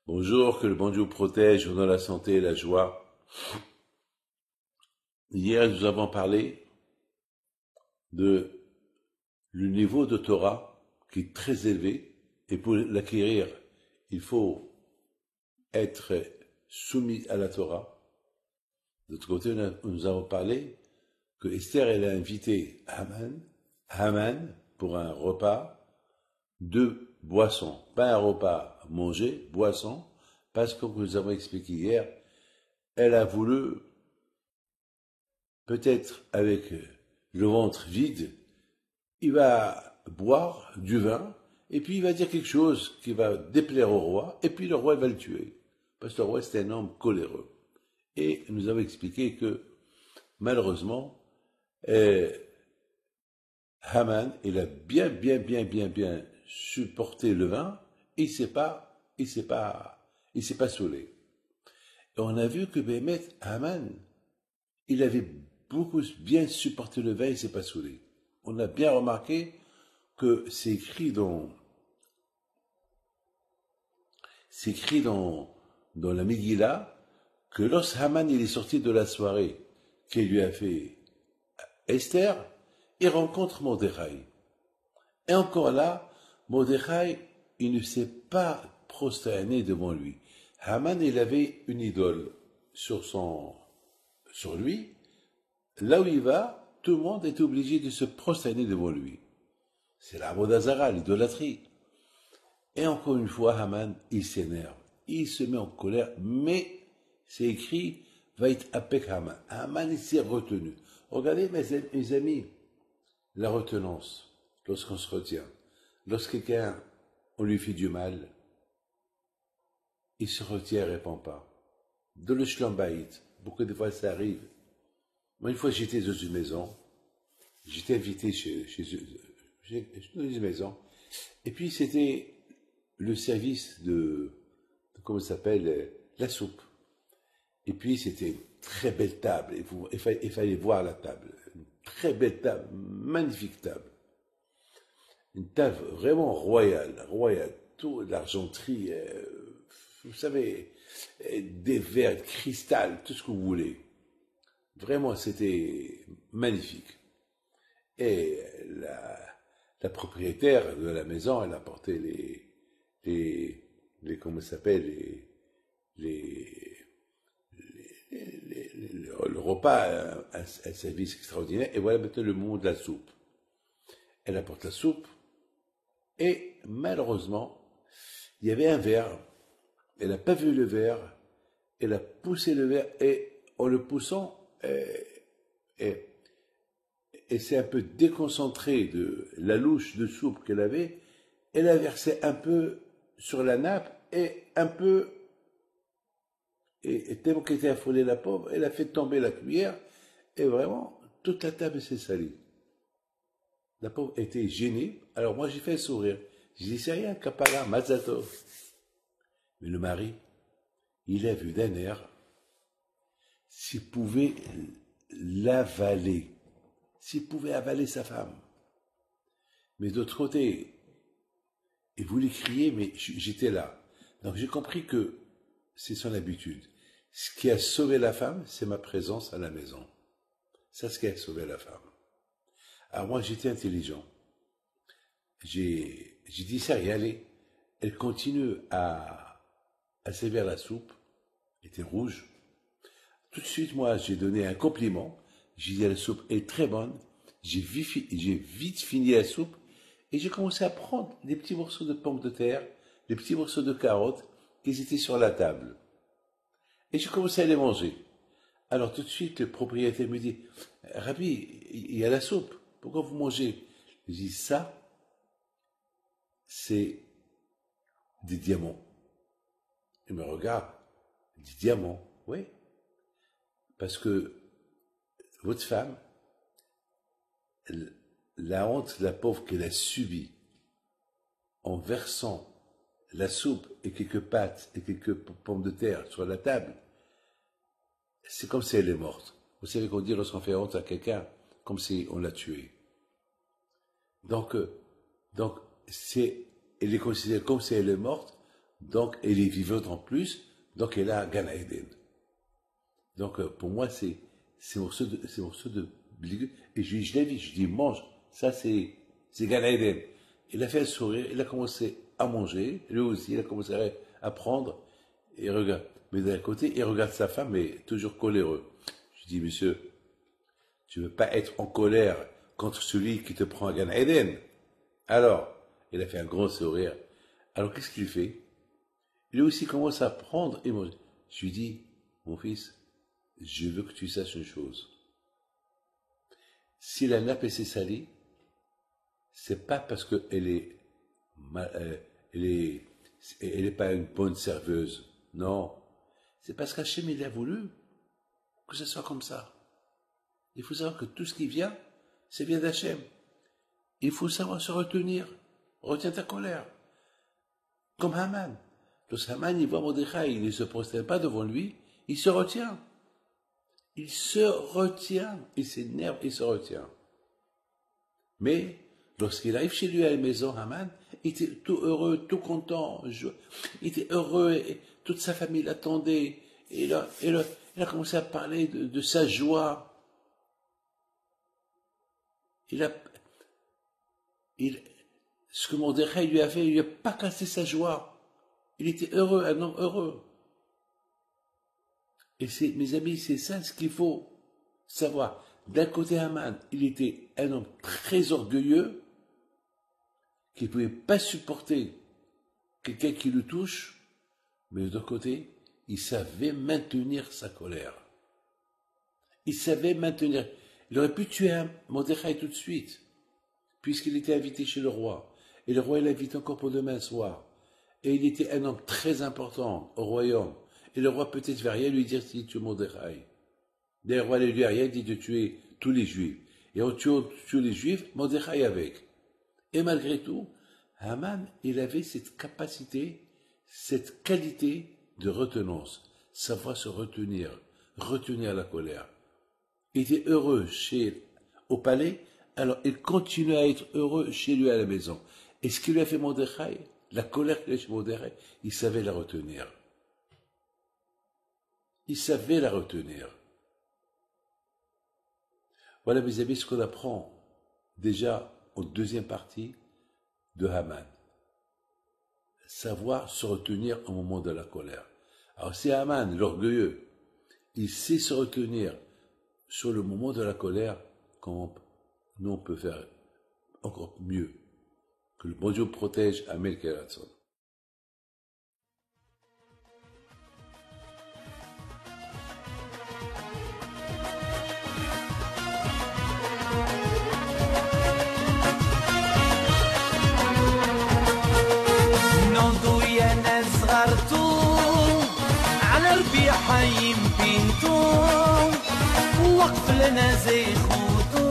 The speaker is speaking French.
Bonjour, que le bon Dieu vous protège, vous donne la santé et la joie. Hier, nous avons parlé de le niveau de Torah qui est très élevé et pour l'acquérir, il faut être soumis à la Torah. De l'autre côté, nous avons parlé que Esther, elle a invité Haman pour un repas de boissons. Pas un repas mangé, boisson, parce que nous avons expliqué hier, elle a voulu, peut-être avec le ventre vide, il va boire du vin, et puis il va dire quelque chose qui va déplaire au roi, et puis le roi va le tuer. Parce que le roi, c'est un homme coléreux. Et nous avons expliqué que, malheureusement, Haman, il a bien supporté le vin, et il s'est pas saoulé. Et on a vu que Béhémet, Haman, il avait beaucoup bien supporté le vin, il s'est pas saoulé. On a bien remarqué que c'est écrit dans la Megillah, que lorsque Haman il est sorti de la soirée qu'il lui a fait Esther, il rencontre Mordechai. Et encore là, Mordechai, il ne s'est pas prosterné devant lui. Haman, il avait une idole sur lui. Là où il va, tout le monde est obligé de se prosterner devant lui. C'est la Vodazara, l'idolâtrie. Et encore une fois, Haman, il s'énerve. Il se met en colère, mais c'est écrit, va être apek Haman. Haman, il s'est retenu. Regardez, mes amis, la retenance, lorsqu'on se retient. Lorsque quelqu'un, on lui fait du mal, il se retient et ne répond pas. De le shlambaït, beaucoup de fois ça arrive. Moi, une fois, j'étais dans une maison, j'étais invité chez dans une maison, et puis c'était le service comment ça s'appelle, la soupe. Et puis c'était une très belle table, il fallait voir la table, une très belle table, magnifique table. Une table vraiment royale, tout de l'argenterie, vous savez, des verres, de cristal, tout ce que vous voulez. Vraiment, c'était magnifique. Et la propriétaire de la maison, elle apportait comment ça s'appelle, le repas, un service extraordinaire. Et voilà maintenant le moment de la soupe. Elle apporte la soupe. Et malheureusement, il y avait un verre. Elle n'a pas vu le verre. Elle a poussé le verre. Et en le poussant, et s'est un peu déconcentrée de la louche de soupe qu'elle avait, elle a versé un peu sur la nappe et un peu, et tellement qu'elle était affolée la pauvre, elle a fait tomber la cuillère et vraiment, toute la table s'est salie. La pauvre était gênée, alors moi j'ai fait un sourire. J'ai dit, c'est rien, Kapala, Mazatov. Mais le mari, il a vu d'un air s'il pouvait l'avaler. S'il pouvait avaler sa femme. Mais d'autre côté, il voulait crier, mais j'étais là. Donc j'ai compris que c'est son habitude. Ce qui a sauvé la femme, c'est ma présence à la maison. C'est ce qui a sauvé la femme. Alors moi, j'étais intelligent. J'ai dit ça, et allez. Elle continue à servir la soupe. Elle était rouge. Tout de suite, moi, j'ai donné un compliment. J'ai dit, la soupe est très bonne. J'ai vite fini la soupe. Et j'ai commencé à prendre des petits morceaux de pommes de terre, des petits morceaux de carottes qui étaient sur la table. Et j'ai commencé à les manger. Alors tout de suite, le propriétaire me dit, Rabbi, il y a la soupe. Pourquoi vous mangez? Je dis, ça, c'est des diamants. Il me regarde. Des diamants, oui. Parce que votre femme, la honte, la pauvre qu'elle a subie en versant la soupe et quelques pâtes et quelques pommes de terre sur la table, c'est comme si elle est morte. Vous savez qu'on dit lorsqu'on fait honte à quelqu'un, comme si on l'a tué. Donc elle est considérée comme si elle est morte. Donc, elle est vivante en plus, donc elle a Gan Eden. Donc, pour moi, c'est morceau de légumes. Et je l'ai vu, je dis, mange, ça c'est Gan Eden. Il a fait un sourire, il a commencé à manger, lui aussi, il a commencé à prendre, et regarde. Mais d'un côté, il regarde sa femme, mais toujours coléreux. Je dis, monsieur, tu ne veux pas être en colère contre celui qui te prend à Gan Eden. Alors, il a fait un grand sourire. Alors, qu'est-ce qu'il fait? Lui aussi commence à prendre et manger. Je lui dis, mon fils, je veux que tu saches une chose. Si la nappe s'est salie, c'est pas parce qu'elle est, elle est pas une bonne serveuse. Non. C'est parce qu'Hachem, il a voulu que ce soit comme ça. Il faut savoir que tout ce qui vient, c'est vient d'Hachem. Il faut savoir se retenir. Retiens ta colère. Comme Haman. Lorsque Haman, il voit Mordechai, il ne se prosterne pas devant lui, il se retient. Il se retient. Il s'énerve, il se retient. Mais, lorsqu'il arrive chez lui à la maison, Haman, il était tout heureux, tout content. Il était heureux et toute sa famille l'attendait. Et il a commencé à parler de sa joie. Ce que Mordechai lui a fait, il lui a pas cassé sa joie. Il était heureux, un homme heureux. Et mes amis, c'est ça ce qu'il faut savoir. D'un côté, Haman, il était un homme très orgueilleux, qui ne pouvait pas supporter quelqu'un qui le touche, mais de l'autre côté, il savait maintenir sa colère. Il savait maintenir. Il aurait pu tuer Mordechai tout de suite, puisqu'il était invité chez le roi. Et le roi l'invite encore pour demain soir. Et il était un homme très important au royaume. Et le roi peut-être va rien lui dire s'il tue Mordechai. D'ailleurs, le roi ne lui a rien dit de tuer tous les juifs. Et en tuant tous les juifs, Mordechai avec. Et malgré tout, Haman, il avait cette capacité, cette qualité de retenance. Savoir se retenir, retenir la colère. Il était heureux au palais, alors il continuait à être heureux chez lui à la maison. Et ce qu'il lui a fait Mordechai, la colère qu'il a chez Mordechai, il savait la retenir. Il savait la retenir. Voilà, mes amis, ce qu'on apprend déjà en deuxième partie de Haman. Savoir se retenir au moment de la colère. Alors, si Haman, l'orgueilleux, il sait se retenir sur le moment de la colère, comment nous on peut faire encore mieux. Que le bon Dieu protège Amel Keratson. حي بيتو وقف لنا زي خوتو